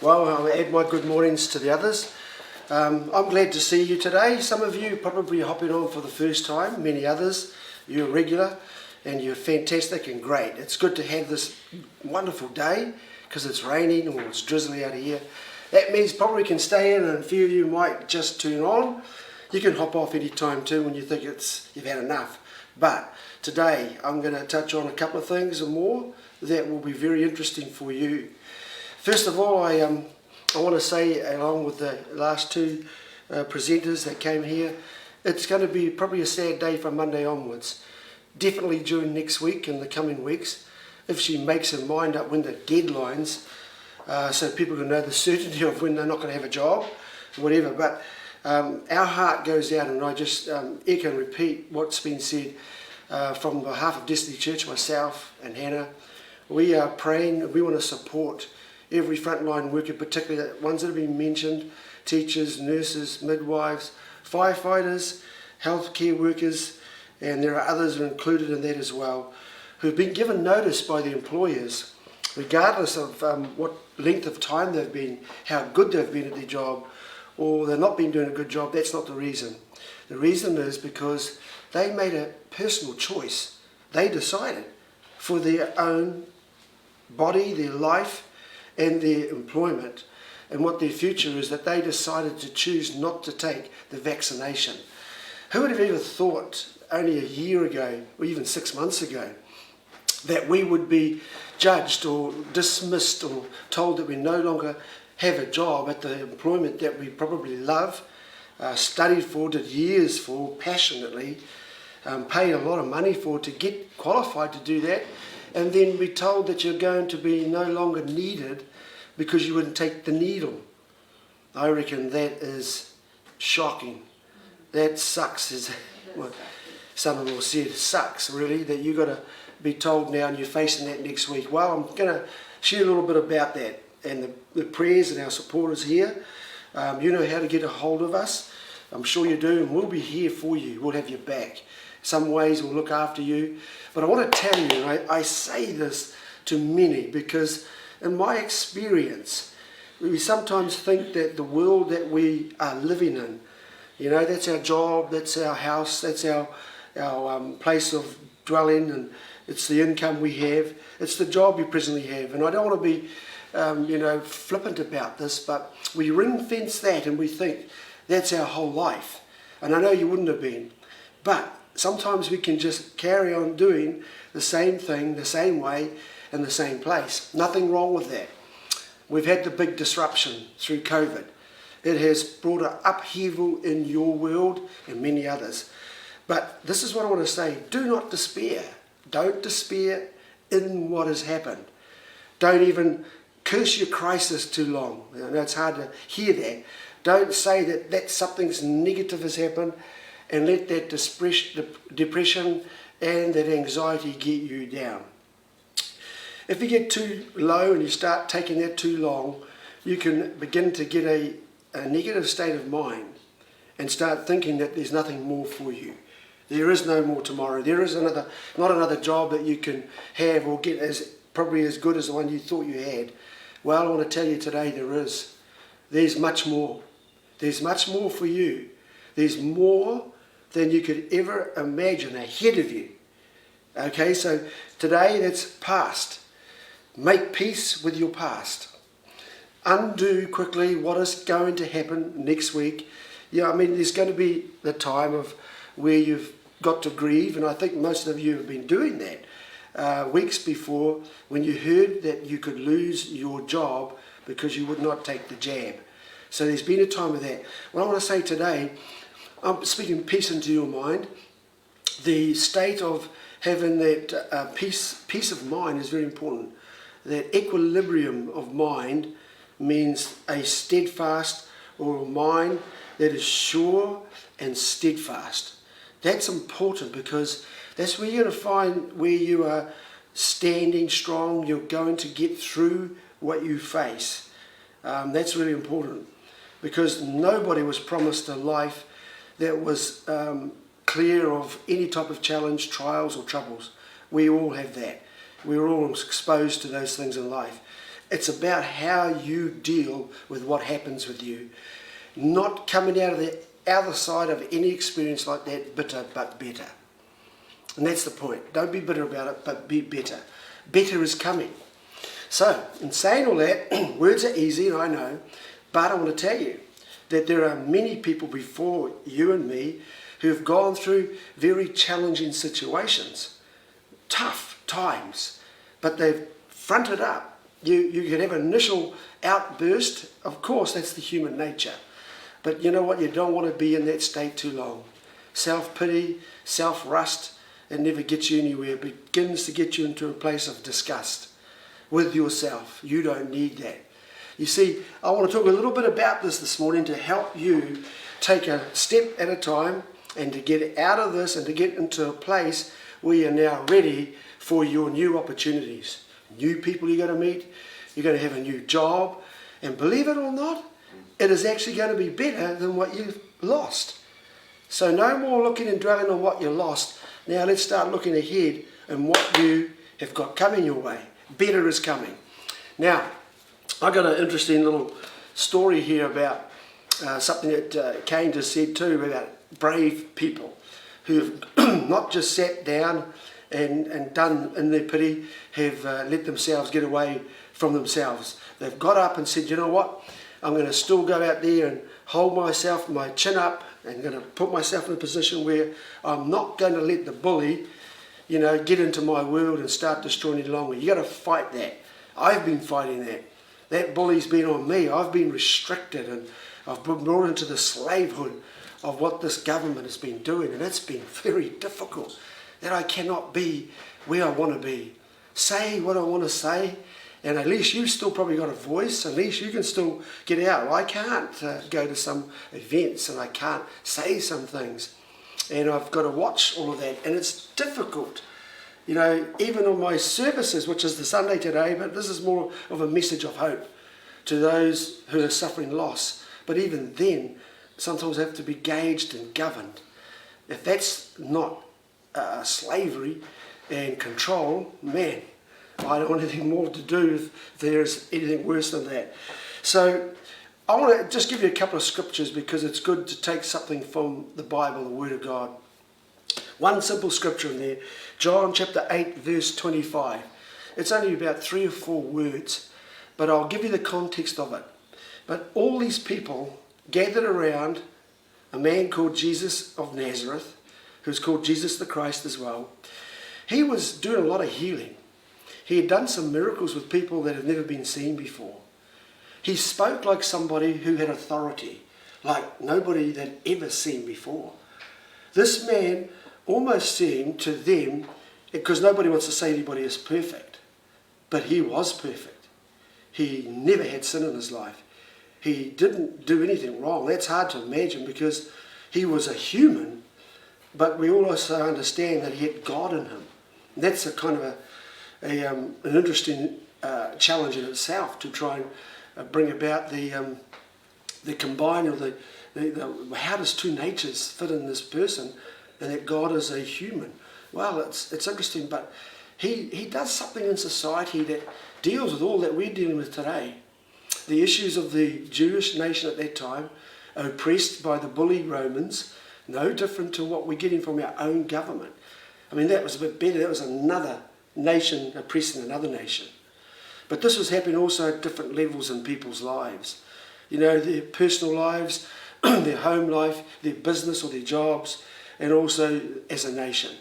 Well, I'll add my good mornings to the others. I'm glad to see you today. Some of you probably hopping on for the first time, many others, you're regular and you're fantastic and great. It's good to have this wonderful day because it's raining or it's drizzly out of here. That means probably can stay in and a few of you might just turn on. You can hop off any time too when you think you've had enough. But today I'm going to touch on a couple of things and more that will be very interesting for you. First of all, I want to say, along with the last two presenters that came here, it's going to be probably a sad day from Monday onwards. Definitely during next week and the coming weeks, if she makes her mind up when the deadlines, so people can know the certainty of when they're not going to have a job, whatever. But our heart goes out, and I just echo and repeat what's been said from behalf of Destiny Church, myself and Hannah. We are praying, we want to support every frontline worker, particularly the ones that have been mentioned, teachers, nurses, midwives, firefighters, healthcare workers, and there are others who are included in that as well, who've been given notice by the employers, regardless of what length of time they've been, how good they've been at their job, or they've not been doing a good job. That's not the reason. The reason is because they made a personal choice. They decided for their own body, their life, and their employment, and what their future is, that they decided to choose not to take the vaccination. Who would have ever thought only a year ago, or even 6 months ago, that we would be judged or dismissed or told that we no longer have a job at the employment that we probably love, studied for, did years for, passionately, paid a lot of money for, to get qualified to do that, and then be told that you're going to be no longer needed because you wouldn't take the needle. I reckon that is shocking. That sucks, as well, son-in-law said. Sucks, really, that you've got to be told now and you're facing that next week. Well, I'm going to share a little bit about that and the prayers and our supporters here. You know how to get a hold of us. I'm sure you do, and we'll be here for you. We'll have your back. Some ways we'll look after you. But I want to tell you, and I say this to many because in my experience, we sometimes think that the world that we are living in, you know, that's our job, that's our house, that's our place of dwelling, and it's the income we have, it's the job we presently have. And I don't want to be, flippant about this, but we ring fence that and we think that's our whole life. And I know you wouldn't have been, but sometimes we can just carry on doing the same thing, the same way, in the same place. Nothing wrong with that. We've had the big disruption through COVID. It has brought an upheaval in your world and many others. But this is what I want to say. Do not despair. Don't despair in what has happened. Don't even curse your crisis too long. I know it's hard to hear that. Don't say that something's negative has happened, and let that depression and that anxiety get you down. If you get too low and you start taking that too long, you can begin to get a negative state of mind and start thinking that there's nothing more for you. There is no more tomorrow. There is not another job that you can have or get probably as good as the one you thought you had. Well, I want to tell you today there is. There's much more. There's much more for you. There's more than you could ever imagine ahead of you. Okay, so today that's past. Make peace with your past. Undo quickly what is going to happen next week. Yeah, I mean, there's going to be the time of where you've got to grieve, and I think most of you have been doing that weeks before, when you heard that you could lose your job because you would not take the jab. So there's been a time of that. What I want to say today, I'm speaking peace into your mind. The state of having that peace of mind is very important. That equilibrium of mind means a steadfast, or a mind that is sure and steadfast. That's important because that's where you're going to find where you are standing strong. You're going to get through what you face. That's really important because nobody was promised a life that was clear of any type of challenge, trials or troubles. We all have that. We're all exposed to those things in life. It's about how you deal with what happens with you. Not coming out of the other side of any experience like that bitter, but better. And that's the point. Don't be bitter about it, but be better. Better is coming. So, in saying all that, words are easy, and I know, but I want to tell you that there are many people before you and me who have gone through very challenging situations, tough times, but they've fronted up. You can have an initial outburst. Of course, that's the human nature. But you know what? You don't want to be in that state too long. Self-pity, self-rust, it never gets you anywhere. It begins to get you into a place of disgust with yourself. You don't need that. You see, I want to talk a little bit about this morning to help you take a step at a time and to get out of this and to get into a place where you're now ready for your new opportunities. New people you're going to meet, you're going to have a new job, and believe it or not, it is actually going to be better than what you've lost. So no more looking and dwelling on what you lost. Now let's start looking ahead and what you have got coming your way. Better is coming. Now, I got an interesting little story here about something that Cain just said too, about brave people who have not just sat down and done in their pity, have let themselves get away from themselves. They've got up and said, you know what, I'm going to still go out there and hold myself, my chin up, and going to put myself in a position where I'm not going to let the bully, get into my world and start destroying it longer. You got to fight that. I've been fighting that. That bully's been on me. I've been restricted and I've been brought into the slavehood of what this government has been doing, and it's been very difficult. That I cannot be where I want to be. Say what I want to say, and at least you've still probably got a voice. At least you can still get out. Well, I can't go to some events and I can't say some things. And I've got to watch all of that, and it's difficult. Even on my services, which is the Sunday today, but this is more of a message of hope to those who are suffering loss. But even then, sometimes they have to be gauged and governed. If that's not slavery and control, man, I don't want anything more to do if there's anything worse than that. So I want to just give you a couple of scriptures because it's good to take something from the Bible, the Word of God. One simple scripture in there, John chapter 8 verse 25. It's only about 3 or 4 words, but I'll give you the context of it. But all these people gathered around a man called Jesus of Nazareth, who's called Jesus the Christ as well. He was doing a lot of healing. He had done some miracles with people that have never been seen before. He spoke like somebody who had authority, like nobody they'd ever seen before. This man almost seemed to them, because nobody wants to say anybody is perfect, but he was perfect. He never had sin in his life. He didn't do anything wrong. That's hard to imagine because he was a human, but we also understand that he had God in him. And that's a kind of an interesting challenge in itself to try and bring about the combine of the how does two natures fit in this person, and that God is a human. Well, it's interesting, but he does something in society that deals with all that we're dealing with today. The issues of the Jewish nation at that time, oppressed by the bully Romans, no different to what we're getting from our own government. I mean, that was a bit better. That was another nation oppressing another nation. But this was happening also at different levels in people's lives. Their personal lives, their home life, their business or their jobs, and also as a nation.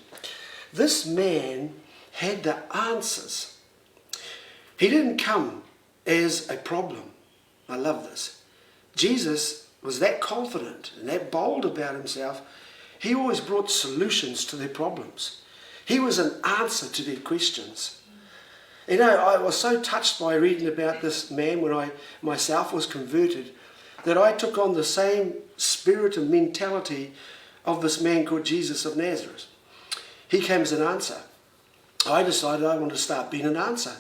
This man had the answers. He didn't come as a problem. I love this. Jesus was that confident and that bold about himself. He always brought solutions to their problems. He was an answer to their questions. I was so touched by reading about this man when I myself was converted that I took on the same spirit and mentality of this man called Jesus of Nazareth. He came as an answer. I decided I wanted to start being an answer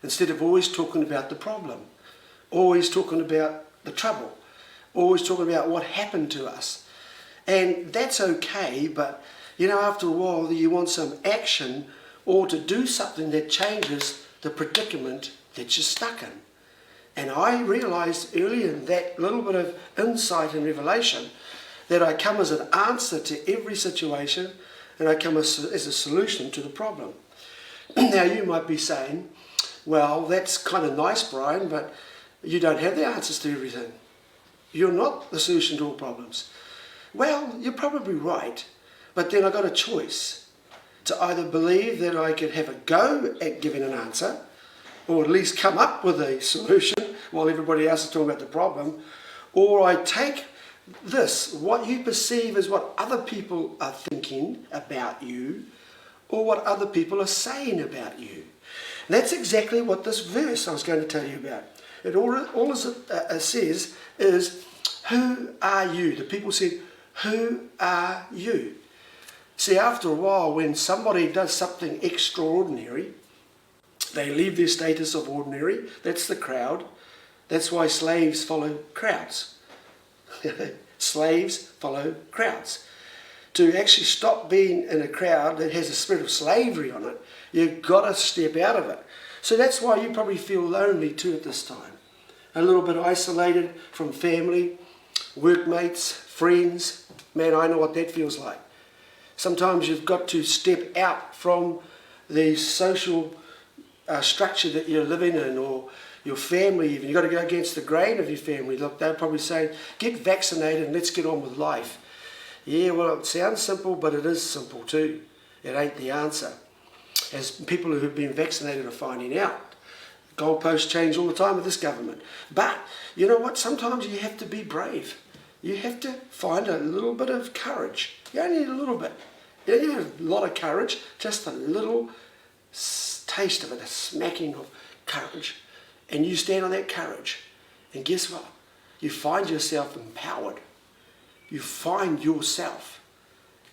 instead of always talking about the problem, always talking about the trouble, always talking about what happened to us. And that's okay, but after a while you want some action or to do something that changes the predicament that you're stuck in. And I realized early in that little bit of insight and revelation that I come as an answer to every situation, and I come as a solution to the problem. Now you might be saying, well, that's kind of nice, Brian, but you don't have the answers to everything. You're not the solution to all problems. Well, you're probably right, but then I got a choice to either believe that I could have a go at giving an answer, or at least come up with a solution while everybody else is talking about the problem, or I take this, what you perceive as what other people are thinking about you, or what other people are saying about you. And that's exactly what this verse I was going to tell you about. It all it says is, who are you? The people said, who are you? See, after a while, when somebody does something extraordinary, they leave their status of ordinary. That's the crowd. That's why slaves follow crowds. Slaves follow crowds. To actually stop being in a crowd that has a spirit of slavery on it, you've got to step out of it. So that's why you probably feel lonely too at this time. A little bit isolated from family, workmates, friends. Man, I know what that feels like. Sometimes you've got to step out from the social structure that you're living in, or your family even. You've got to go against the grain of your family. Look, they're probably saying, get vaccinated and let's get on with life. Yeah, well, it sounds simple, but it is simple too. It ain't the answer. As people who have been vaccinated are finding out. Goalposts change all the time with this government. But, you know what? Sometimes you have to be brave. You have to find a little bit of courage. You only need a little bit. You don't need a lot of courage, just a little taste of it, a smacking of courage. And you stand on that courage. And guess what? You find yourself empowered. You find yourself.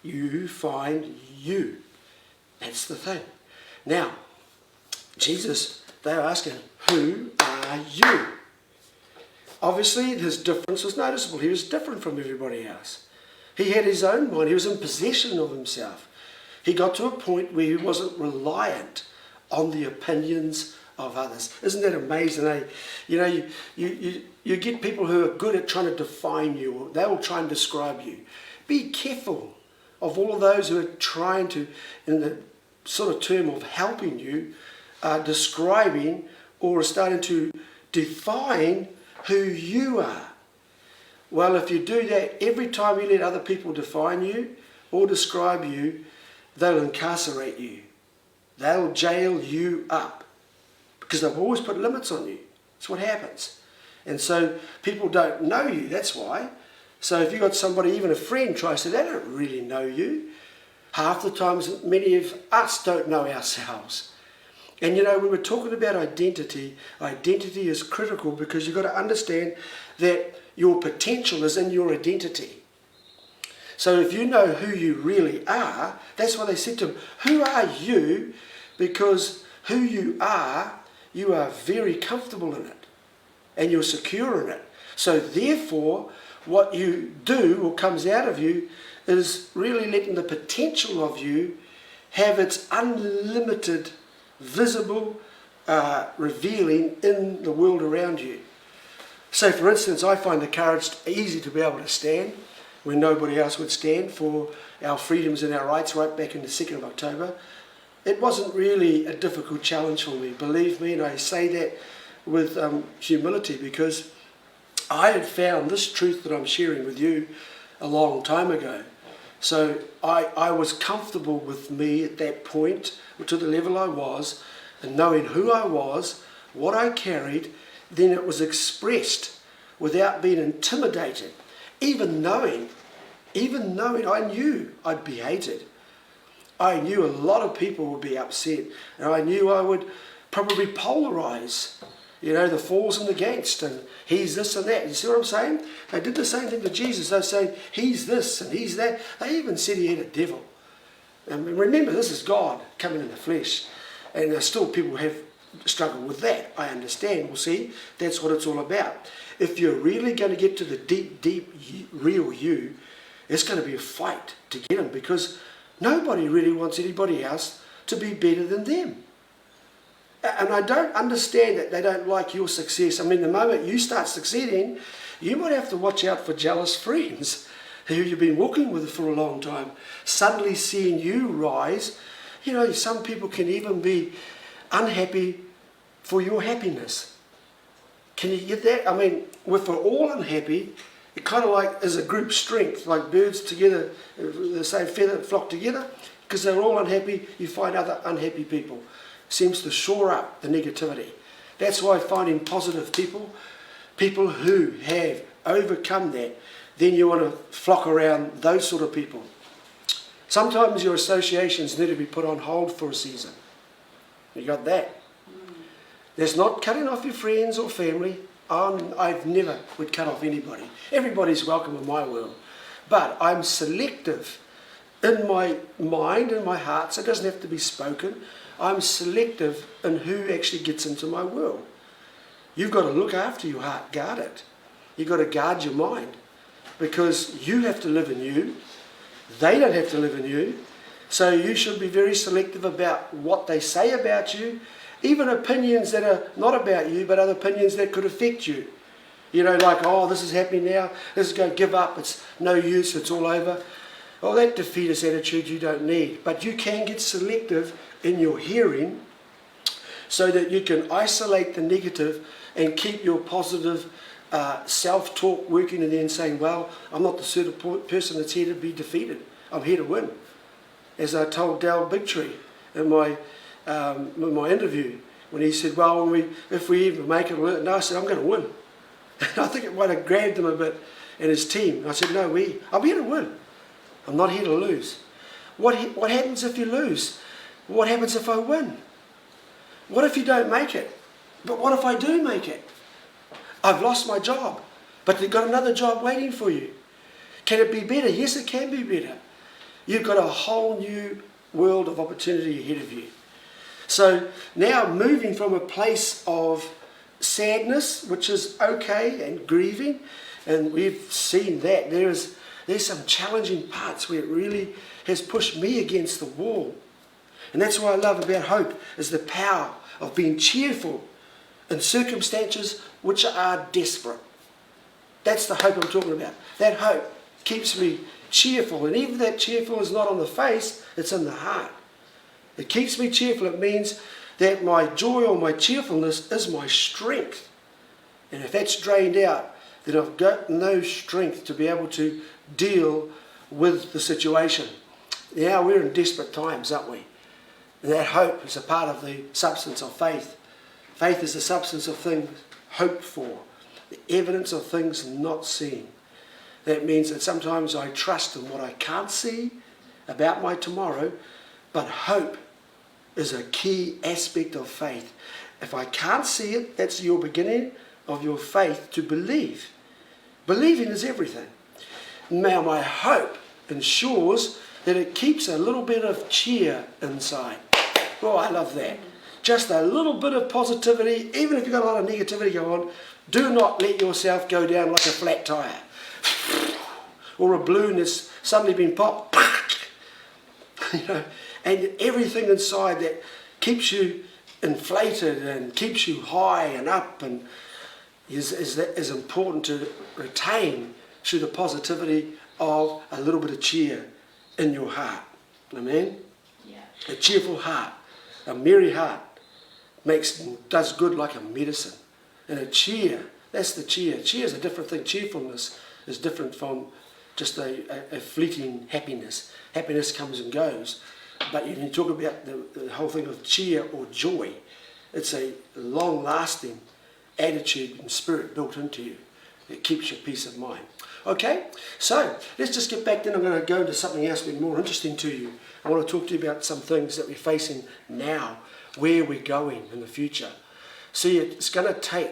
You find you. That's the thing. Now, Jesus, they are asking, who are you? Obviously, his difference was noticeable. He was different from everybody else. He had his own mind. He was in possession of himself. He got to a point where he wasn't reliant on the opinions of others. Isn't that amazing, eh? You know, you get people who are good at trying to define you, or they will try and describe you. Be careful of all of those who are trying to, in the sort of term of helping you, describing or starting to define who you are. Well, if you do that, every time you let other people define you or describe you, they'll incarcerate you. They'll jail you up. Because they've always put limits on you. That's what happens. And so people don't know you, that's why. So if you've got somebody, even a friend, tries to, they don't really know you. Half the times, many of us don't know ourselves. And you know, we were talking about identity. Identity is critical because you've got to understand that your potential is in your identity. So if you know who you really are, that's why they said to him, who are you? Because who you are very comfortable in it. And you're secure in it. So therefore, what you do or comes out of you is really letting the potential of you have its unlimited, visible revealing in the world around you. So for instance, I find the courage easy to be able to stand when nobody else would stand for our freedoms and our rights right back in the 2nd of October. It wasn't really a difficult challenge for me, believe me, and I say that with humility because I had found this truth that I'm sharing with you a long time ago. So I was comfortable with me at that point, to the level I was, and knowing who I was, what I carried, then it was expressed without being intimidated. Even knowing I knew I'd be hated. I knew a lot of people would be upset, and I knew I would probably polarize, you know, the fors and the against, and he's this and that. You see what I'm saying? They did the same thing to Jesus. They were saying, he's this and he's that. They even said he had a devil. And remember, this is God coming in the flesh, and still people have struggled with that. I understand. Well, see, that's what it's all about. If you're really going to get to the deep, real you, it's going to be a fight to get him, because nobody really wants anybody else to be better than them. And I don't understand that they don't like your success. I mean, the moment you start succeeding, you might have to watch out for jealous friends who you've been walking with for a long time, suddenly seeing you rise. You know, some people can even be unhappy for your happiness. Can you get that? I mean, if we're all unhappy, it kind of like is a group strength, like birds together, the same feather flock together, because they're all unhappy, you find other unhappy people. Seems to shore up the negativity. That's why finding positive people, people who have overcome that, then you want to flock around those sort of people. Sometimes your associations need to be put on hold for a season. You got that? There's not cutting off your friends or family. I've never would cut off anybody. Everybody's welcome in my world. But I'm selective in my mind and my heart, so it doesn't have to be spoken. I'm selective in who actually gets into my world. You've got to look after your heart, guard it. You've got to guard your mind, because you have to live in you. They don't have to live in you. So you should be very selective about what they say about you, even opinions that are not about you, but other opinions that could affect you. You know, like, oh, this is happening now, this is going to give up, it's no use, it's all over. Well, that defeatist attitude you don't need. But you can get selective in your hearing so that you can isolate the negative and keep your positive self-talk working, and then saying, well, I'm not the sort of person that's here to be defeated. I'm here to win. As I told Dal Bigtree in my interview, when he said, well, if we even make it, no, I said, I'm going to win. And I think it might have grabbed him a bit and his team. I said, no, I'm here to win. I'm not here to lose. What happens if you lose? What happens if I win? What if you don't make it? But what if I do make it? I've lost my job, but you've got another job waiting for you. Can it be better? Yes, it can be better. You've got a whole new world of opportunity ahead of you. So now moving from a place of sadness, which is okay, and grieving, and we've seen that there's some challenging parts where it really has pushed me against the wall. And that's what I love about hope, is the power of being cheerful in circumstances which are desperate. That's the hope I'm talking about. That hope keeps me cheerful, and even that cheerful is not on the face, it's in the heart. It keeps me cheerful. It means that my joy or my cheerfulness is my strength. And if that's drained out, then I've got no strength to be able to deal with the situation. Now we're in desperate times, aren't we? And that hope is a part of the substance of faith. Faith is the substance of things hoped for, the evidence of things not seen. That means that sometimes I trust in what I can't see about my tomorrow, but hope is a key aspect of faith. If I can't see it, that's your beginning of your faith to believe. Believing is everything. Now my hope ensures that it keeps a little bit of cheer inside. Oh, I love that. Just a little bit of positivity, even if you've got a lot of negativity going on, do not let yourself go down like a flat tire. Or a balloon that's suddenly been popped. You know, and everything inside that keeps you inflated and keeps you high and up, and is important to retain through the positivity of a little bit of cheer in your heart. Amen? Yeah. A cheerful heart, a merry heart, does good like a medicine. And a cheer, that's the cheer. Cheer is a different thing. Cheerfulness is different from just a fleeting happiness. Happiness comes and goes. But you talk about the whole thing of cheer or joy. It's a long-lasting attitude and spirit built into you. It keeps your peace of mind. Okay, so let's just get back then. I'm going to go into something else that's more interesting to you. I want to talk to you about some things that we're facing now, where we're going in the future. See, it's going to take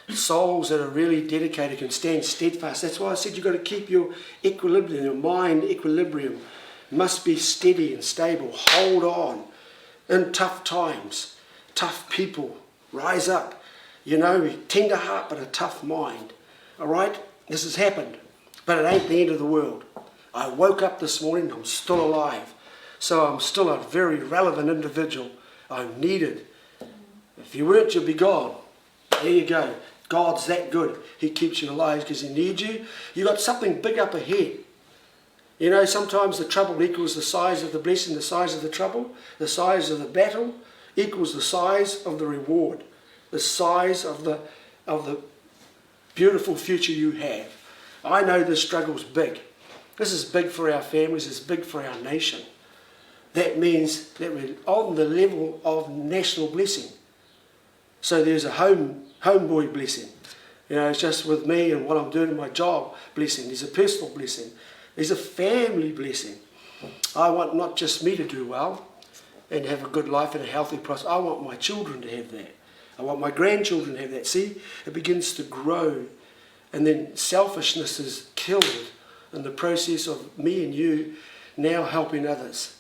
souls that are really dedicated, can stand steadfast. That's why I said you've got to keep your equilibrium, your mind equilibrium must be steady and stable. Hold on in tough times. Tough people, rise up. You know, tender heart but a tough mind. All right, this has happened, but it ain't the end of the world. I woke up this morning, I'm still alive. So I'm still a very relevant individual. I'm needed. If you weren't, you'll be gone. There you go. God's that good. He keeps you alive because He needs you. You've got something big up ahead. You know, sometimes the trouble equals the size of the blessing, the size of the trouble, the size of the battle equals the size of the reward, the size of the beautiful future you have. I know this struggle's big. This is big for our families, it's big for our nation. That means that we're on the level of national blessing. So there's a homeboy blessing. You know, it's just with me and what I'm doing in my job blessing. There's a personal blessing. There's a family blessing. I want not just me to do well and have a good life and a healthy process. I want my children to have that. I want my grandchildren to have that. See, it begins to grow. And then selfishness is killed in the process of me and you now helping others.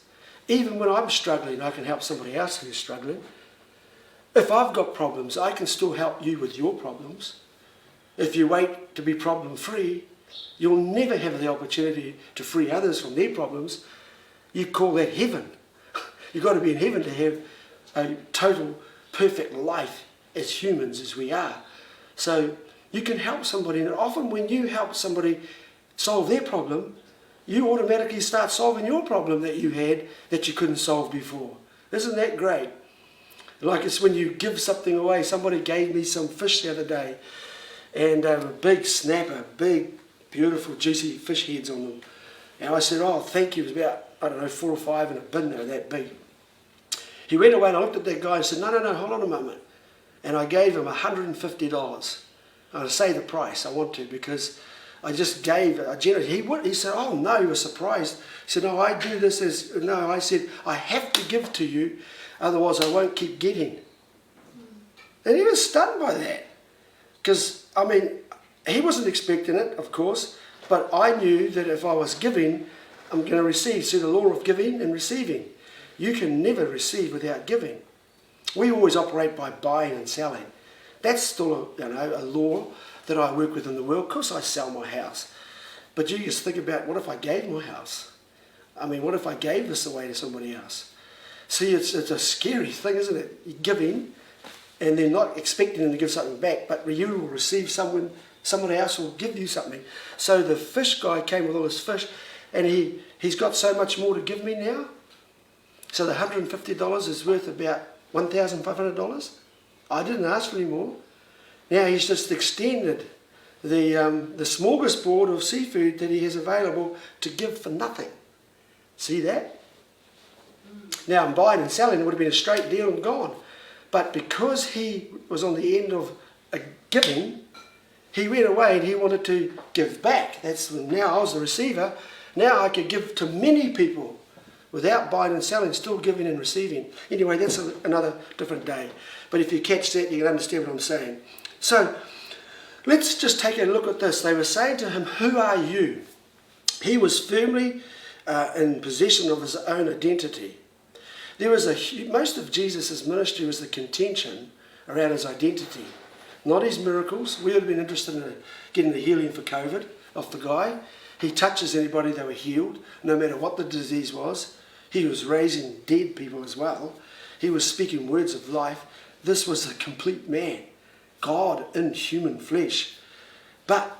Even when I'm struggling, I can help somebody else who's struggling. If I've got problems, I can still help you with your problems. If you wait to be problem-free, you'll never have the opportunity to free others from their problems. You call that heaven. You've got to be in heaven to have a total, perfect life as humans as we are. So you can help somebody, and often when you help somebody solve their problem, you automatically start solving your problem that you had that you couldn't solve before. Isn't that great? Like it's when you give something away. Somebody gave me some fish the other day, and a big snapper, big, beautiful, juicy fish heads on them. And I said, oh, thank you. It was about, I don't know, 4 or 5 in a bin there, that big. He went away and I looked at that guy and said, no, hold on a moment. And I gave him $150. I'll say the price, I want to, because I just gave a generous. He said, oh no, he was surprised. He said, no, I do this as, no, I said, I have to give to you, otherwise I won't keep getting. And he was stunned by that. Because, I mean, he wasn't expecting it, of course, but I knew that if I was giving, I'm going to receive. See, the law of giving and receiving. You can never receive without giving. We always operate by buying and selling. That's still a law that I work with in the world. Of course I sell my house. But you just think about, what if I gave my house? I mean, what if I gave this away to somebody else? See, it's a scary thing, isn't it? You're giving, and they're not expecting them to give something back, but you will receive someone else will give you something. So the fish guy came with all his fish, and he's got so much more to give me now. So the $150 is worth about $1,500. I didn't ask for any more. Now he's just extended the smorgasbord of seafood that he has available to give for nothing. See that? Now I'm buying and selling, it would have been a straight deal and gone. But because he was on the end of a giving, he went away and he wanted to give back. Now I was the receiver. Now I could give to many people without buying and selling, still giving and receiving. Anyway, that's another different day. But if you catch that, you can understand what I'm saying. So let's just take a look at this. They were saying to him, who are you? He was firmly in possession of his own identity. There was most of Jesus' ministry was the contention around his identity, not his miracles. We would have been interested in getting the healing for COVID off the guy. He touches anybody, they were healed, no matter what the disease was. He was raising dead people as well. He was speaking words of life. This was a complete man, God in human flesh. But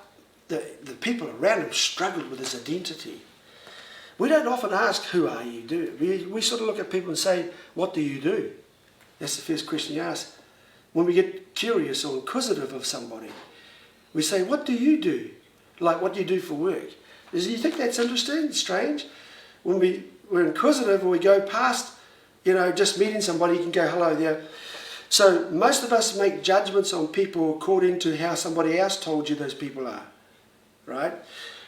the people around him struggled with his identity. We don't often ask, who are you? Do we sort of look at people and say, what do you do? That's the first question you ask. When we get curious or inquisitive of somebody, we say, what do you do? Like, what do you do for work? Do you think that's interesting, strange? When we're inquisitive or we go past, just meeting somebody, you can go, hello there. So most of us make judgments on people according to how somebody else told you those people are, right?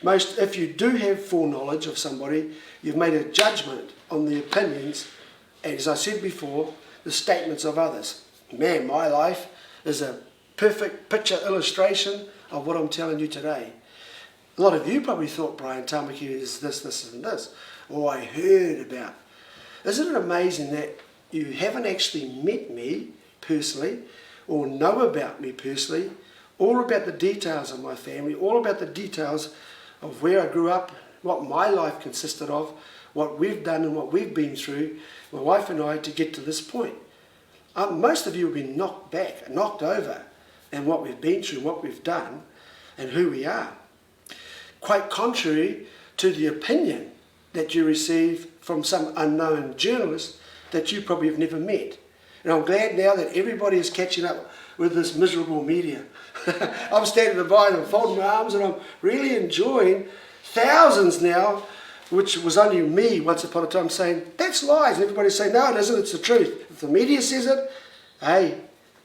If you do have foreknowledge of somebody, you've made a judgment on the opinions, and as I said before, the statements of others. Man, my life is a perfect picture illustration of what I'm telling you today. A lot of you probably thought Brian Tamaki is this, and this, or I heard about. Isn't it amazing that you haven't actually met me personally, or know about me personally, all about the details of my family, all about the details of where I grew up, what my life consisted of, what we've done and what we've been through, my wife and I, to get to this point. Most of you have been knocked back, knocked over in what we've been through, what we've done, and who we are. Quite contrary to the opinion that you receive from some unknown journalist that you probably have never met. And I'm glad now that everybody is catching up with this miserable media. I'm standing by and I'm folding my arms and I'm really enjoying thousands now, which was only me once upon a time saying, that's lies. And everybody's saying, no, it isn't, it's the truth. If the media says it, hey,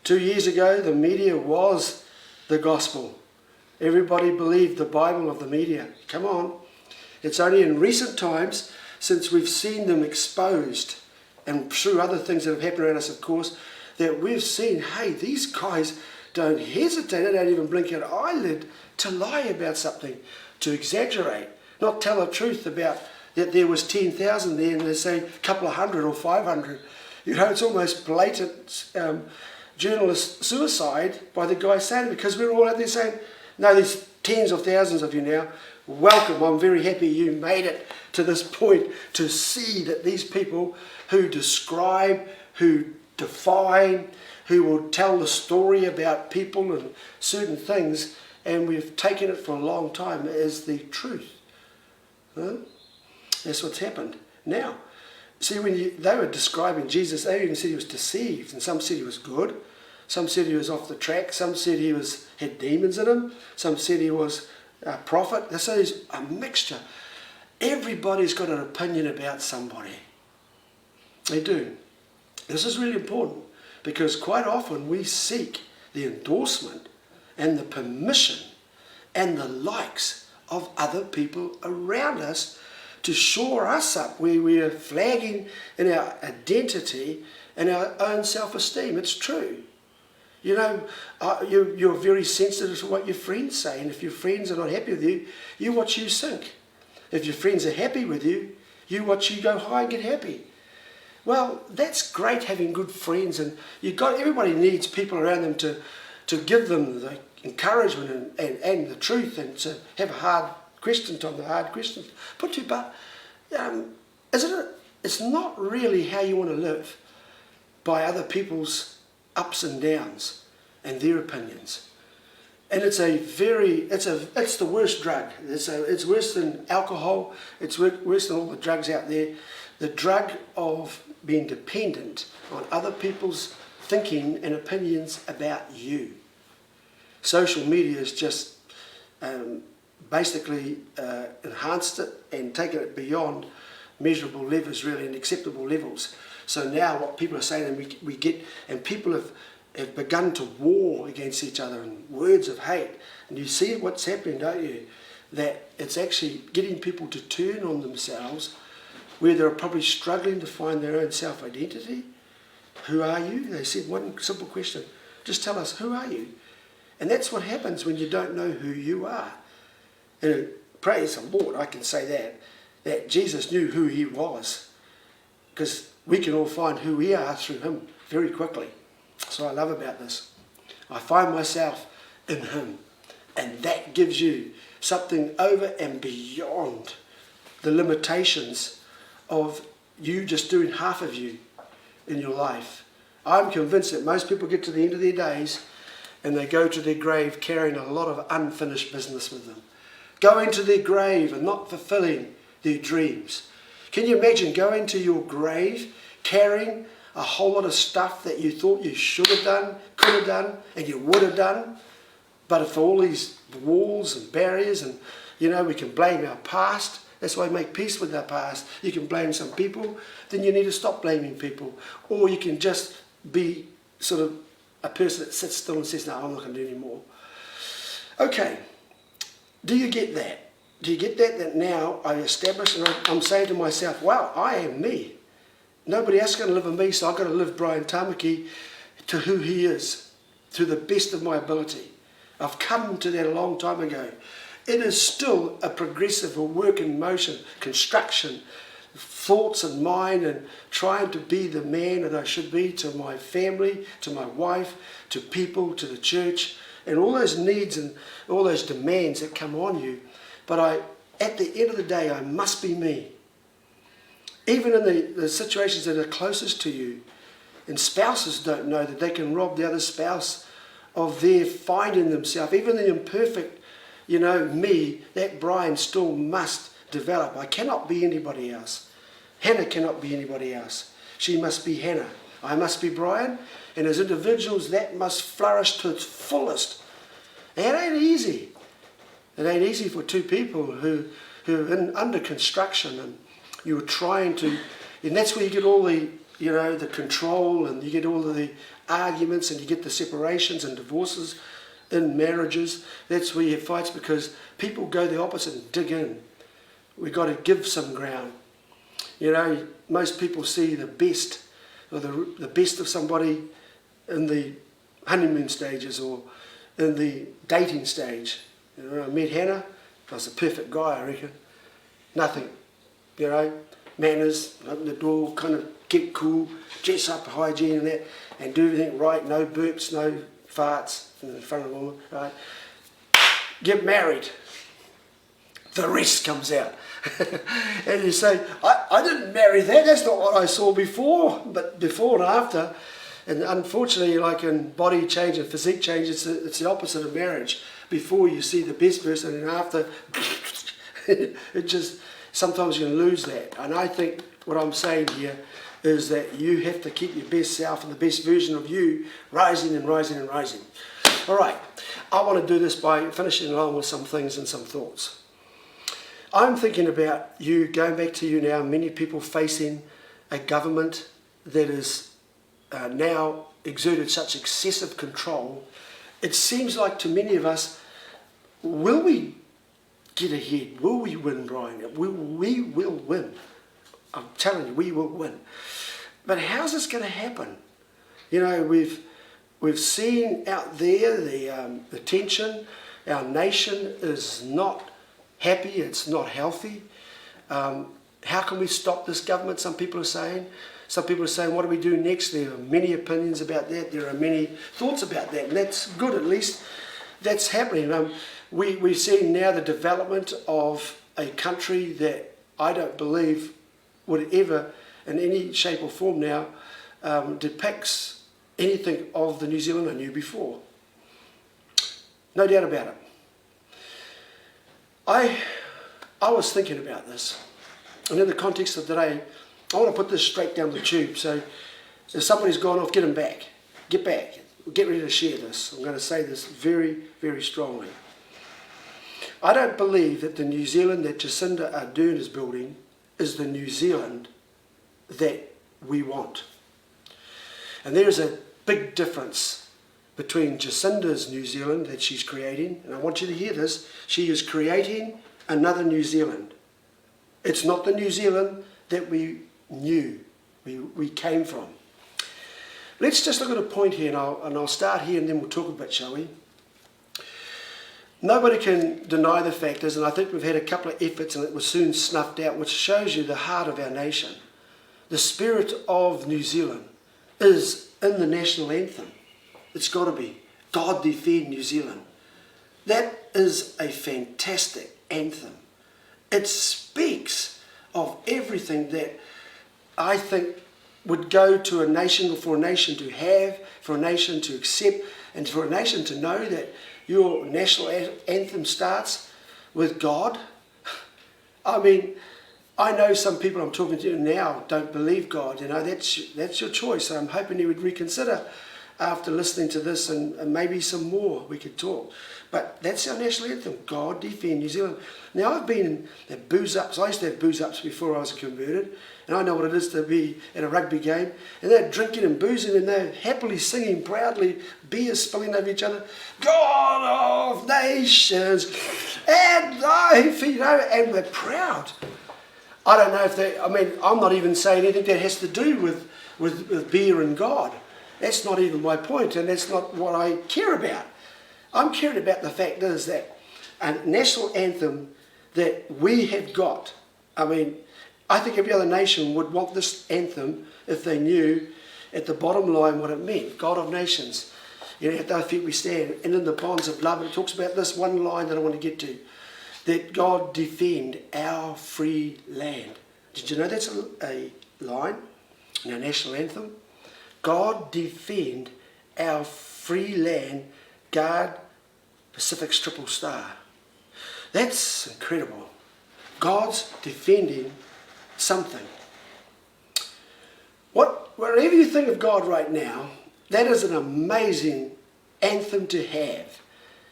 2 years ago, the media was the gospel. Everybody believed the Bible of the media. Come on. It's only in recent times, since we've seen them exposed, and through other things that have happened around us, of course, that we've seen, hey, these guys don't hesitate, they don't even blink an eyelid to lie about something, to exaggerate, not tell the truth about that there was 10,000 there and they say a couple of hundred or 500. You know, it's almost blatant journalist suicide by the guy saying it, because we're all out there saying, no, there's tens of thousands of you now. Welcome, I'm very happy you made it to this point to see that these people who describe, who define, who will tell the story about people and certain things, and we've taken it for a long time as the truth. Huh? That's what's happened. Now, see, when they were describing Jesus, they even said he was deceived, and some said he was good, some said he was off the track, some said he had demons in him, some said he was a prophet. They say he's a mixture. Everybody's got an opinion about somebody. They do. This is really important, because quite often we seek the endorsement and the permission and the likes of other people around us to shore us up where we are flagging in our identity and our own self-esteem. It's true. You know, you're very sensitive to what your friends say, and if your friends are not happy with you, you watch you sink. If your friends are happy with you, you watch you go high and get happy. Well, that's great having good friends, and everybody needs people around them to give them the encouragement and the truth, and to have a hard question on the hard questions put to you. But it's not really how you want to live, by other people's ups and downs and their opinions. And it's the worst drug. It's worse than alcohol. It's worse than all the drugs out there. The drug of being dependent on other people's thinking and opinions about you. Social media has just basically enhanced it and taken it beyond measurable levels, really, and acceptable levels. So now what people are saying, and we get, and people have begun to war against each other in words of hate. And you see what's happening, don't you? That it's actually getting people to turn on themselves, where they're probably struggling to find their own self-identity. Who are you? They said one simple question. Just tell us, who are you? And that's what happens when you don't know who you are. And praise the Lord, I can say that Jesus knew who he was, because we can all find who we are through him very quickly. So I love about this. I find myself in him, and that gives you something over and beyond the limitations of you just doing half of you in your life. I'm convinced that most people get to the end of their days and they go to their grave carrying a lot of unfinished business with them. Going to their grave and not fulfilling their dreams. Can you imagine going to your grave carrying a whole lot of stuff that you thought you should have done, could have done, and you would have done? But for all these walls and barriers, and we can blame our past. That's why we make peace with our past. You can blame some people, then you need to stop blaming people. Or you can just be sort of a person that sits still and says, no, I'm not going to do any more. Okay, do you get that? Do you get that now I establish, and I'm saying to myself, wow, I am me. Nobody else is going to live in me, so I've got to live Brian Tamaki to who he is, to the best of my ability. I've come to that a long time ago. It is still a progressive work in motion, construction, thoughts and mind, and trying to be the man that I should be to my family, to my wife, to people, to the church, and all those needs and all those demands that come on you. But at the end of the day, I must be me. Even in the situations that are closest to you, And spouses don't know that they can rob the other spouse of their finding themselves. Even the imperfect, me, that Brian still must develop. I cannot be anybody else. Hannah cannot be anybody else. She must be Hannah. I must be Brian. And as individuals, that must flourish to its fullest. And it ain't easy. It ain't easy for two people who are under construction, and you're trying to, and that's where you get all the, the control, and you get all of the arguments, and you get the separations and divorces in marriages. That's where you have fights, because people go the opposite and dig in. We've got to give some ground. Most people see the best, or the best of somebody in the honeymoon stages or in the dating stage. I met Hannah. I was a perfect guy, I reckon. Nothing, manners, open the door, kind of get cool, dress up, hygiene and that, and do everything right, no burps, no farts in front of a woman, right? Get married. The rest comes out. And you say, I didn't marry that, that's not what I saw before, but before and after. And unfortunately, like in body change and physique change, it's the opposite of marriage. Before you see the best person, and after, it just, sometimes you can lose that. And I think what I'm saying here is that you have to keep your best self and the best version of you rising and rising and rising. All right, I want to do this by finishing along with some things and some thoughts. I'm thinking about you, going back to you now, many people facing a government that is now exerted such excessive control. It seems like to many of us, will we get ahead? Will we win, Brian? We will win. I'm telling you, we will win. But how's this going to happen? We've seen out there the tension. Our nation is not happy. It's not healthy. How can we stop this government? Some people are saying. Some people are saying, what do we do next? There are many opinions about that. There are many thoughts about that. And that's good, at least. That's happening. We're seeing now the development of a country that I don't believe would ever, in any shape or form now, depicts anything of the New Zealand I knew before. No doubt about it. I was thinking about this. And in the context of today, I want to put this straight down the tube. So if somebody's gone off, get them back. Get back. Get ready to share this. I'm going to say this very, very strongly. I don't believe that the New Zealand that Jacinda Ardern is building is the New Zealand that we want. And there is a big difference between Jacinda's New Zealand that she's creating, and I want you to hear this, she is creating another New Zealand. It's not the New Zealand that we knew, we came from. Let's just look at a point here, and I'll start here and then we'll talk a bit, shall we? Nobody can deny the fact is, and I think we've had a couple of efforts and it was soon snuffed out, which shows you the heart of our nation. The spirit of New Zealand is in the national anthem. It's got to be. God defend New Zealand. That is a fantastic anthem. It speaks of everything that I think would go to a nation, or for a nation to have, for a nation to accept, and for a nation to know that your national anthem starts with God. I mean, I know some people I'm talking to now don't believe God. That's your choice. I'm hoping you would reconsider after listening to this, and maybe some more we could talk. But that's our national anthem, God defend New Zealand. Now I've been at booze-ups. I used to have booze-ups before I was converted, and I know what it is to be at a rugby game, and they're drinking and boozing, and they're happily singing proudly, beer spilling over each other, God of nations, and thy feet, and we're proud. I don't know if I'm not even saying anything that has to do with beer and God. That's not even my point, and that's not what I care about. I'm caring about the fact is that a national anthem that we have got, I think every other nation would want this anthem if they knew at the bottom line what it meant, God of nations. At thy feet we stand, and in the bonds of love. It talks about this one line that I want to get to, that God defend our free land. Did you know that's a line in our national anthem? God defend our free land, guard Pacific's triple star. That's incredible. God's defending something. Wherever you think of God right now, that is an amazing anthem to have,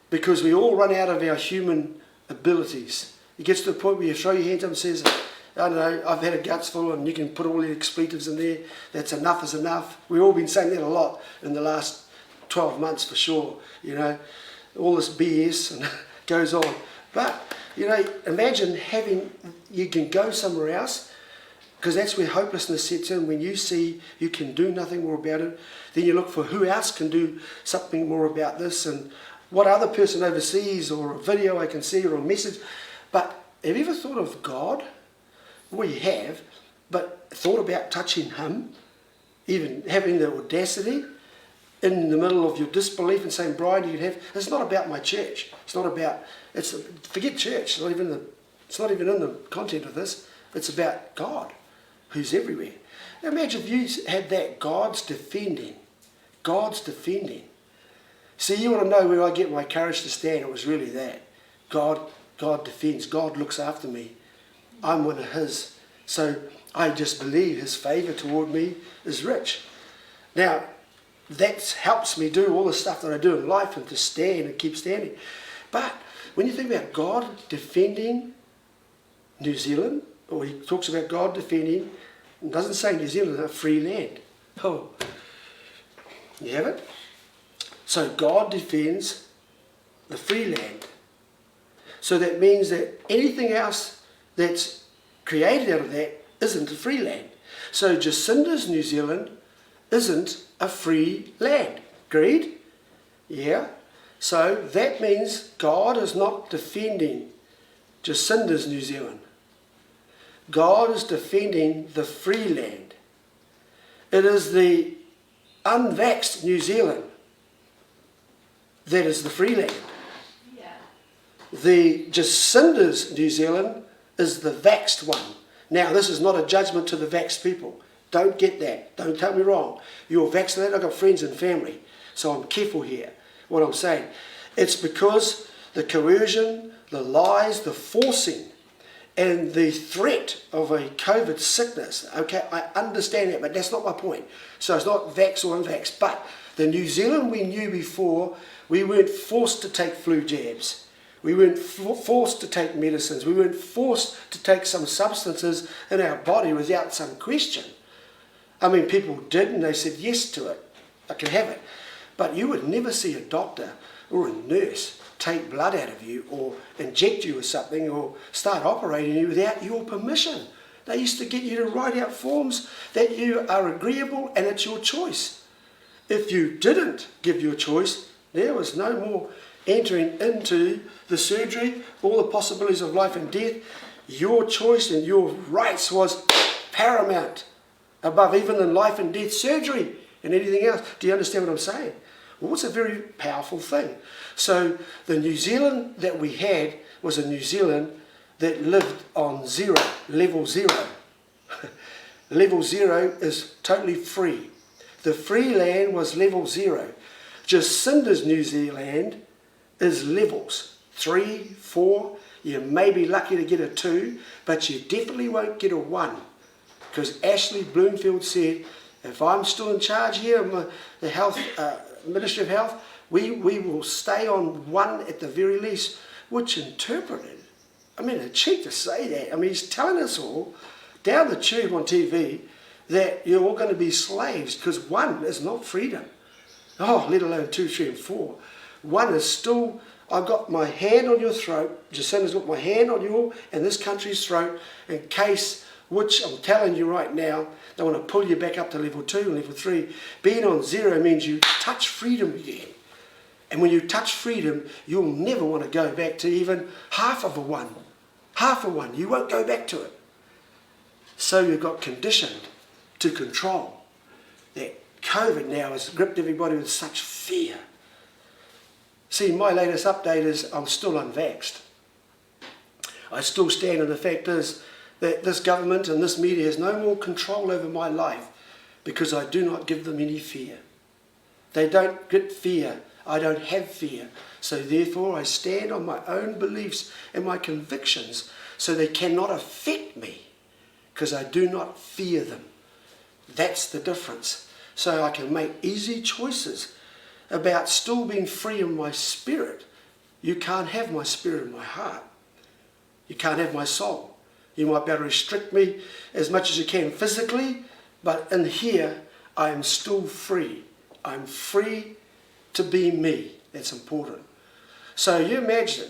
because we all run out of our human abilities. It gets to the point where you throw your hands up and says, I don't know, I've had a guts full, and you can put all the expletives in there. That's enough is enough. We've all been saying that a lot in the last 12 months for sure. You know, all this BS and goes on. But, you know, imagine you can go somewhere else, because that's where hopelessness sets in. When you see you can do nothing more about it, then you look for who else can do something more about this, and what other person overseas, or a video I can see, or a message. But have you ever thought of God? Well, you have, but thought about touching Him, even having the audacity in the middle of your disbelief and saying, Brian, you can have, it's not about my church. It's not about, forget church, it's not even in the content of this. It's about God, who's everywhere. Now imagine if you had that, God's defending. God's defending. See, you want to know where I get my courage to stand. It was really that. God defends. God looks after me. I'm one of His. So I just believe His favour toward me is rich. Now, that helps me do all the stuff that I do in life, and to stand and keep standing. But when you think about God defending New Zealand, or he talks about God defending, it doesn't say New Zealand is a free land. Oh, you have it? So God defends the free land. So that means that anything else that's created out of that isn't a free land. So Jacinda's New Zealand isn't a free land. Agreed? Yeah. So that means God is not defending Jacinda's New Zealand. God is defending the free land. It is the unvaxxed New Zealand that is the free land. Yeah. The Jacinda's New Zealand is the vaxxed one. Now, this is not a judgment to the vaxxed people. Don't get that. Don't tell me wrong. You're vaccinated. I've got friends and family, so I'm careful here what I'm saying. It's because the coercion, the lies, the forcing, and the threat of a COVID sickness. Okay, I understand that, but that's not my point. So it's not vax or unvax. But the New Zealand we knew before, we weren't forced to take flu jabs. We weren't forced to take medicines. We weren't forced to take some substances in our body without some question. I mean, people did, and they said yes to it. I can have it. But you would never see a doctor or a nurse take blood out of you, or inject you with something, or start operating you without your permission. They used to get you to write out forms that you are agreeable and it's your choice. If you didn't give your choice, there was no more entering into the surgery, all the possibilities of life and death. Your choice and your rights was paramount, above even the life and death surgery and anything else. Do you understand what I'm saying? Well, it's a very powerful thing. So the New Zealand that we had was a New Zealand that lived on zero, level zero. Level zero is totally free. The free land was level zero. Jacinda's New Zealand is levels 3, 4. You may be lucky to get a 2, but you definitely won't get a 1. Because Ashley Bloomfield said, if I'm still in charge here, the health Ministry of Health, we will stay on 1 at the very least, which interpreted, I mean, a cheek to say that. I mean, he's telling us all down the tube on TV that you're all going to be slaves, because 1 is not freedom. Oh, let alone 2, 3 and 4. 1 is still, I've got my hand on your throat, Jacinda's got my hand on your and this country's throat, in case, which I'm telling you right now, they want to pull you back up to level 2 and level 3. Being on 0 means you touch freedom again. And when you touch freedom, you'll never want to go back to even half of a 1. Half a 1. You won't go back to it. So you've got conditioned to control. That COVID now has gripped everybody with such fear. See, my latest update is I'm still unvaxxed. I still stand, and the fact is that this government and this media has no more control over my life because I do not give them any fear. They don't get fear. I don't have fear. So therefore I stand on my own beliefs and my convictions, so they cannot affect me, because I do not fear them. That's the difference. So I can make easy choices about still being free in my spirit. You can't have my spirit in my heart. You can't have my soul. You might be able to restrict me as much as you can physically, but in here I am still free. I'm free to be me. That's important. So you imagine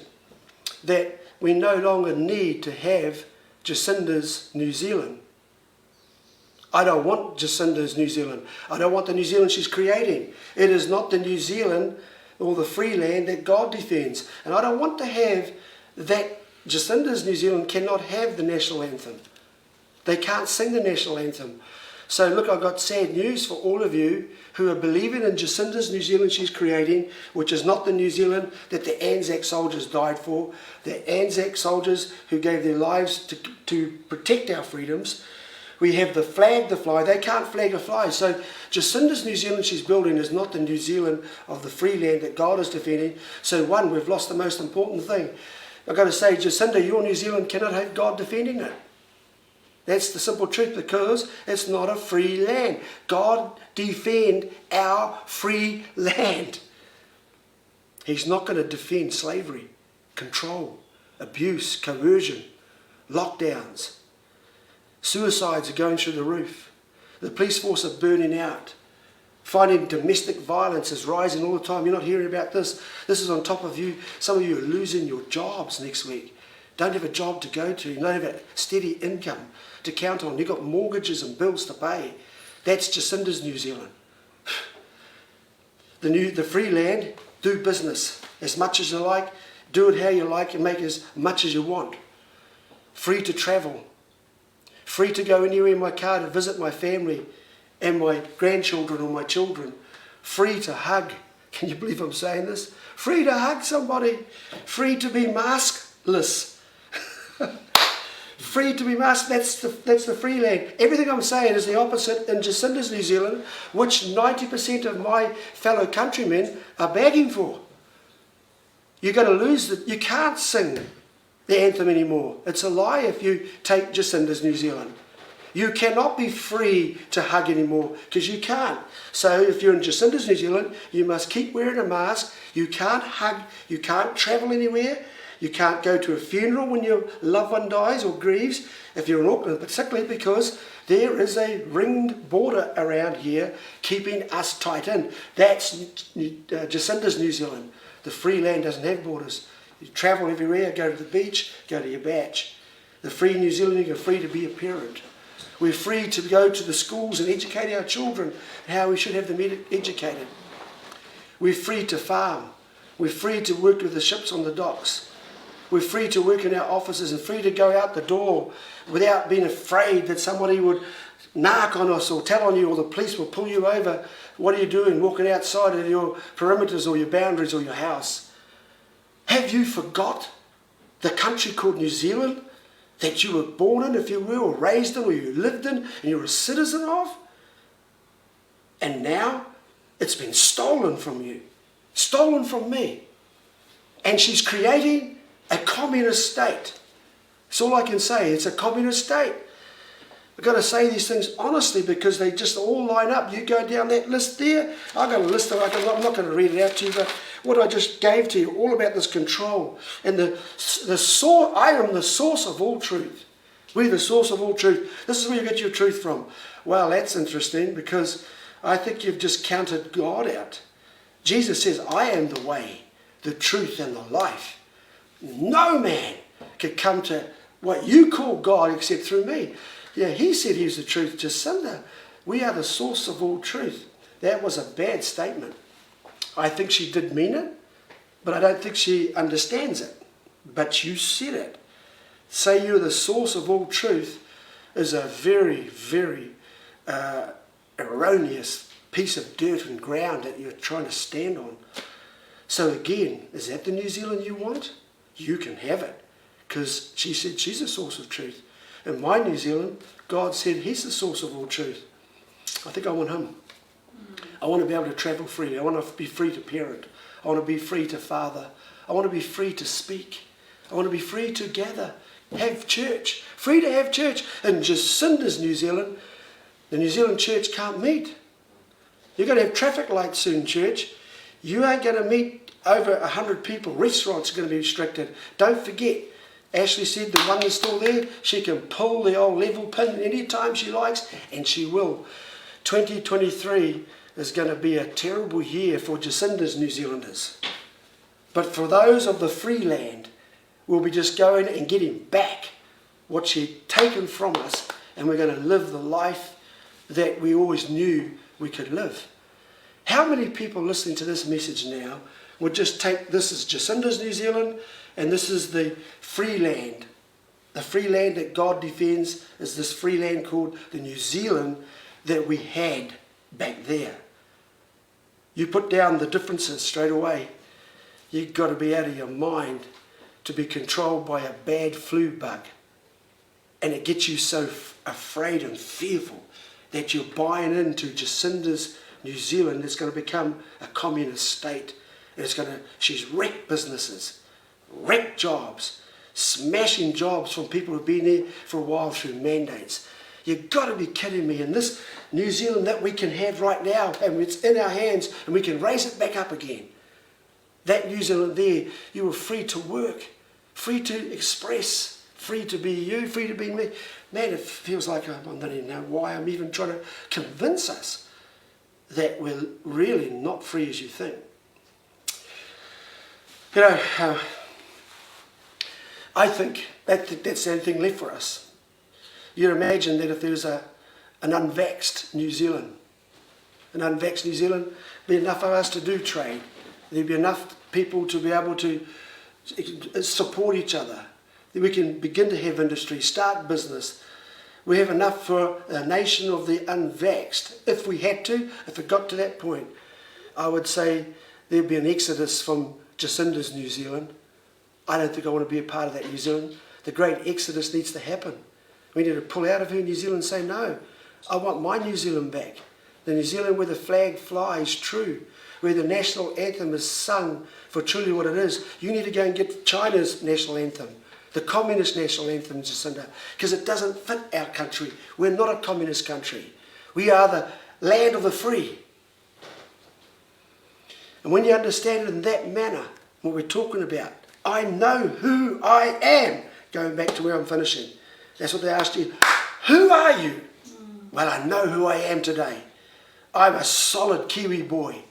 that we no longer need to have Jacinda's New Zealand. I don't want Jacinda's New Zealand. I don't want the New Zealand she's creating. It is not the New Zealand or the free land that God defends. And I don't want to have that. Jacinda's New Zealand cannot have the national anthem. They can't sing the national anthem. So look, I've got sad news for all of you who are believing in Jacinda's New Zealand she's creating, which is not the New Zealand that the Anzac soldiers died for. The Anzac soldiers who gave their lives to protect our freedoms. We have the flag to fly. They can't flag a fly. So Jacinda's New Zealand she's building is not the New Zealand of the free land that God is defending. So one, we've lost the most important thing. I've got to say, Jacinda, your New Zealand cannot have God defending it. That's the simple truth, because it's not a free land. God defend our free land. He's not going to defend slavery, control, abuse, coercion, lockdowns. Suicides are going through the roof. The police force are burning out. Finding domestic violence is rising all the time. You're not hearing about this. This is on top of you. Some of you are losing your jobs next week. Don't have a job to go to. You don't have a steady income to count on. You've got mortgages and bills to pay. That's Jacinda's New Zealand. The free land, do business as much as you like. Do it how you like and make as much as you want. Free to travel. Free to go anywhere in my car to visit my family and my grandchildren or my children. Free to hug. Can you believe I'm saying this? Free to hug somebody. Free to be maskless. Free to be masked. That's the free land. Everything I'm saying is the opposite in Jacinda's New Zealand, which 90% of my fellow countrymen are begging for. You're going to lose you can't sing the anthem anymore. It's a lie if you take Jacinda's New Zealand. You cannot be free to hug anymore, because you can't. So if you're in Jacinda's New Zealand, you must keep wearing a mask. You can't hug. You can't travel anywhere. You can't go to a funeral when your loved one dies or grieves, if you're in Auckland, particularly because there is a ringed border around here keeping us tight in. That's Jacinda's New Zealand. The free land doesn't have borders. You travel everywhere, go to the beach, go to your batch. The free New Zealand, you're free to be a parent. We're free to go to the schools and educate our children how we should have them educated. We're free to farm. We're free to work with the ships on the docks. We're free to work in our offices and free to go out the door without being afraid that somebody would narc on us or tell on you, or the police will pull you over. What are you doing walking outside of your perimeters or your boundaries or your house? Have you forgot the country called New Zealand that you were born in, if you will, or raised in, or you lived in, and you're a citizen of? And now it's been stolen from you, stolen from me. And she's creating a communist state. That's all I can say. It's a communist state. I've got to say these things honestly, because they just all line up. You go down that list there. I've got a list that I'm not going to read it out to you, but what I just gave to you, all about this control. And I am the source of all truth. We're the source of all truth. This is where you get your truth from. Well, that's interesting, because I think you've just counted God out. Jesus says, I am the way, the truth, and the life. No man could come to what you call God except through me. Yeah, he said he's the truth. Jacinda, we are the source of all truth. That was a bad statement. I think she did mean it, but I don't think she understands it. But you said it. Say you're the source of all truth is a very, very erroneous piece of dirt and ground that you're trying to stand on. So again, is that the New Zealand you want? You can have it, because she said she's a source of truth. In my New Zealand, God said he's the source of all truth. I think I want him. I want to be able to travel freely. I want to be free to parent. I want to be free to father. I want to be free to speak. I want to be free to gather, have church. Free to have church. In Jacinda's New Zealand, the New Zealand church can't meet. You're going to have traffic lights soon, church. You ain't going to meet over 100 people. Restaurants are going to be restricted. Don't forget, Ashley said the one that's still there, she can pull the old level pin anytime she likes, and she will. 2023 is going to be a terrible year for Jacinda's New Zealanders. But for those of the free land, we'll be just going and getting back what she'd taken from us, and we're going to live the life that we always knew we could live. How many people listening to this message now would just take this as Jacinda's New Zealand, and this is the free land. The free land that God defends is this free land called the New Zealand that we had back there. You put down the differences straight away. You've got to be out of your mind to be controlled by a bad flu bug. And it gets you so afraid and fearful that you're buying into Jacinda's New Zealand. It's going to become a communist state. And she's wrecked businesses, wrecked jobs, smashing jobs from people who've been there for a while through mandates. You've got to be kidding me. And this New Zealand that we can have right now, and it's in our hands, and we can raise it back up again. That New Zealand there, you were free to work, free to express, free to be you, free to be me. Man, it feels like I don't even know why I'm even trying to convince us that we're really not free as you think. You know, I think that's the only thing left for us. You imagine that if there was an unvaxxed New Zealand, there'd be enough of us to do trade. There'd be enough people to be able to support each other. We can begin to have industry, start business. We have enough for a nation of the unvaxxed. If we had to, if it got to that point, I would say there'd be an exodus from Jacinda's New Zealand. I don't think I want to be a part of that New Zealand. The great exodus needs to happen. We need to pull out of her New Zealand and say, no, I want my New Zealand back. The New Zealand where the flag flies true, where the national anthem is sung for truly what it is. You need to go and get China's national anthem, the communist national anthem, Jacinda, because it doesn't fit our country. We're not a communist country. We are the land of the free. And when you understand it in that manner, what we're talking about, I know who I am. Going back to where I'm finishing. That's what they asked you. Who are you? Well, I know who I am today. I'm a solid Kiwi boy,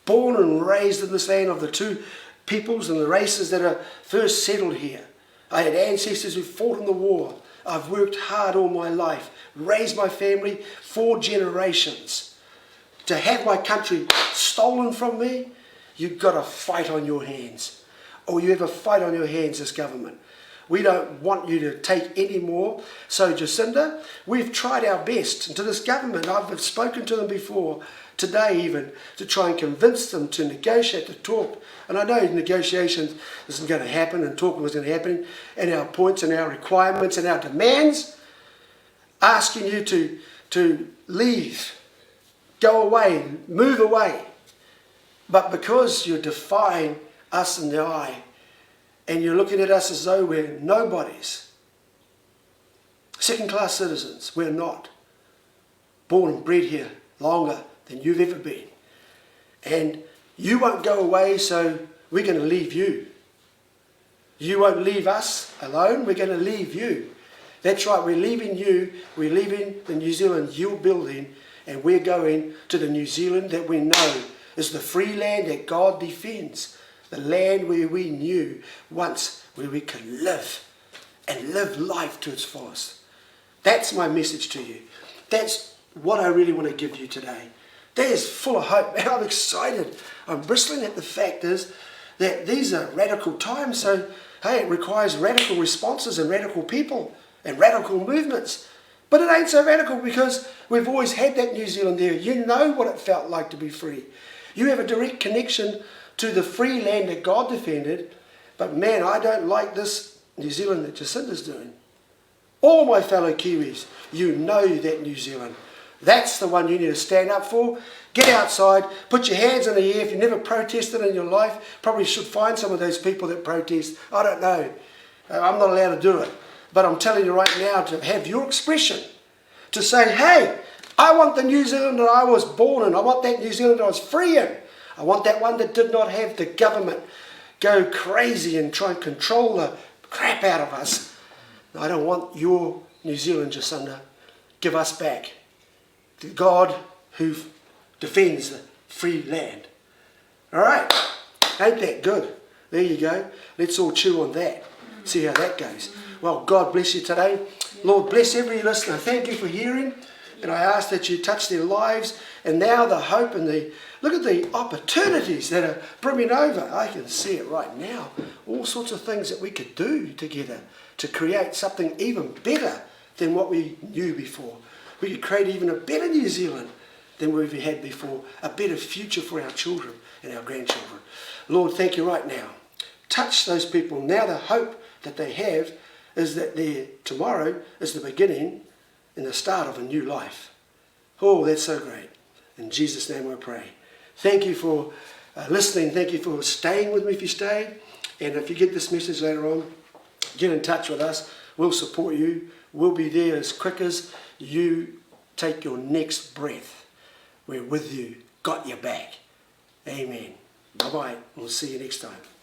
born and raised in this land of the two peoples and the races that are first settled here. I had ancestors who fought in the war. I've worked hard all my life, raised my family 4 generations. To have my country stolen from me, you've got a fight on your hands. Or you have a fight on your hands, this government. We don't want you to take any more. So Jacinda, we've tried our best. And to this government, I've spoken to them before, today even, to try and convince them to negotiate, to talk. And I know negotiations isn't going to happen and talking is going to happen. And our points and our requirements and our demands, asking you to leave, go away, move away. But because you're defying us in the eye, and you're looking at us as though we're nobodies, second-class citizens, we're not. Born and bred here longer than you've ever been. And you won't go away, so we're going to leave you. You won't leave us alone, we're going to leave you. That's right, we're leaving you, we're leaving the New Zealand you're building, and we're going to the New Zealand that we know is the free land that God defends. The land where we knew once, where we could live and live life to its fullest. That's my message to you. That's what I really want to give you today. That is full of hope, and I'm excited. I'm bristling at the fact is that these are radical times, so hey, it requires radical responses and radical people and radical movements. But it ain't so radical because we've always had that New Zealand there. You know what it felt like to be free. You have a direct connection to the free land that God defended, but man, I don't like this New Zealand that Jacinda's doing. All my fellow Kiwis, you know that New Zealand. That's the one you need to stand up for. Get outside, put your hands in the air. If you've never protested in your life, probably should find some of those people that protest. I don't know. I'm not allowed to do it. But I'm telling you right now to have your expression. To say, hey, I want the New Zealand that I was born in. I want that New Zealand that I was free in. I want that one that did not have the government go crazy and try and control the crap out of us. I don't want your New Zealand, Jacinda. Give us back. The God who defends the free land. All right. Ain't that good? There you go. Let's all chew on that. See how that goes. Well, God bless you today. Lord, bless every listener. Thank you for hearing. And I ask that you touch their lives. And now the hope and look at the opportunities that are brimming over. I can see it right now. All sorts of things that we could do together to create something even better than what we knew before. We could create even a better New Zealand than we've had before. A better future for our children and our grandchildren. Lord, thank you right now. Touch those people. Now the hope that they have is that tomorrow is the beginning and the start of a new life. Oh, that's so great. In Jesus' name we pray. Thank you for listening. Thank you for staying with me if you stayed. And if you get this message later on, get in touch with us. We'll support you. We'll be there as quick as you take your next breath. We're with you. Got your back. Amen. Bye-bye. We'll see you next time.